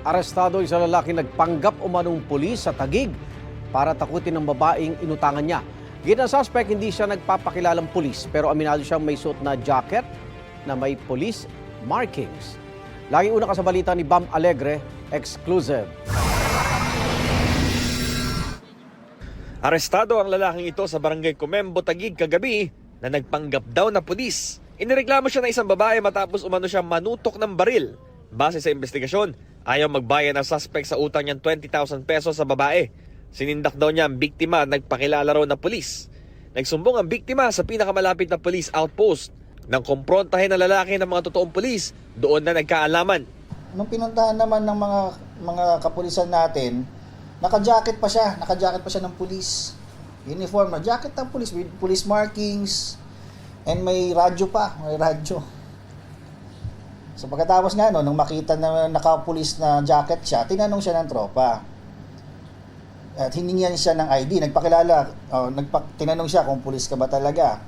Arestado isang lalaki nagpanggap umanong pulis sa Taguig para takutin ng babaeng inutangan niya. Gina suspect, hindi siya nagpapakilalang pulis pero aminado siyang may suot na jacket na may police markings. Laging una ka sa balita ni Bam Alegre, exclusive. Arestado ang lalaking ito sa barangay Comembo, Taguig kagabi na nagpanggap daw na pulis. Inireklamo siya ng isang babae matapos umano siya manutok ng baril. Base sa investigasyon, ayaw magbayad ng suspect sa utang niyang 20,000 pesos sa babae. Sinindak daw niya ang biktima at nagpakilala raw na pulis. Nagsumbong ang biktima sa pinakamalapit na police outpost. Nang kumprontahin ng lalaki ng mga totoong pulis, doon na nagkaalaman. Nung pinuntahan naman ng mga kapulisan natin, naka-jacket pa siya ng pulis. Uniform na jacket ng pulis with police markings and may radyo pa, So pagkatapos nga nung makita na naka-pulis na jacket siya, tinanong siya ng tropa. At hiningihan siya ng ID, nagpakilala, tinanong siya kung pulis ka ba talaga.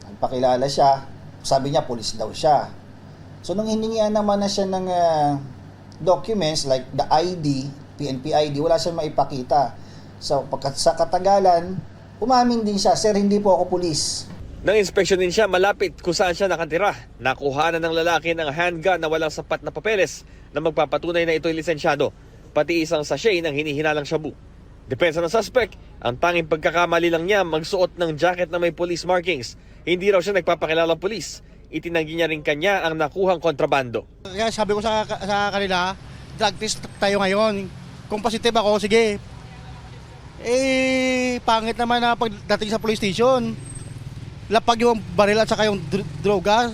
Nagpakilala siya, sabi niya pulis daw siya. So nung hiningihan naman na siya ng documents like the ID, PNP ID, wala siyang maipakita. So sa katagalan, umamin din siya, sir, hindi po ako pulis. Nang inspeksyon din siya malapit kung saan siya nakatira. Nakuhanan ng lalaki ng handgun na walang sapat na papeles na magpapatunay na ito'y lisensyado, pati isang sachet ng hinihinalang shabu. Depensa ng suspect, ang tanging pagkakamali lang niya magsuot ng jacket na may police markings. Hindi raw siya nagpapakilalang pulis. Itinanggi niya rin kanya ang nakuhang kontrabando. Kaya sabi ko sa kanila, drug test tayo ngayon. Kung positive ako, sige. Pangit naman na pagdating sa police station, lapag yung baril at saka yung droga.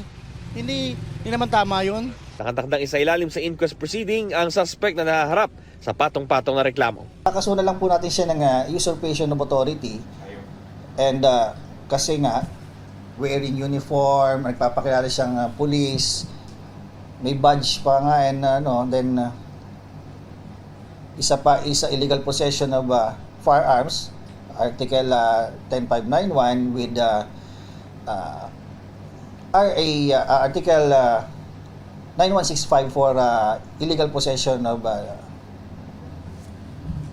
Hindi naman tama yun. Nakatakdang isa ilalim sa inquest proceeding ang suspect na nahaharap sa patong-patong na reklamo. Nakasuna lang po natin siya ng usurpation of authority. And kasi nga, wearing uniform, nagpapakilala siyang police, may badge pa nga, and then isa illegal possession of firearms, Article 10591 with Article 9165 for illegal possession of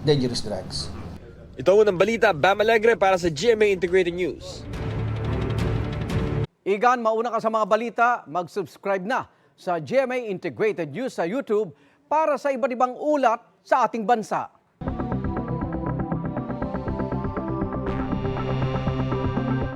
dangerous drugs. Ito ang unang balita, Bam Alegre para sa GMA Integrated News. Igan, mauna ka sa mga balita, mag-subscribe na sa GMA Integrated News sa YouTube para sa iba't ibang ulat sa ating bansa.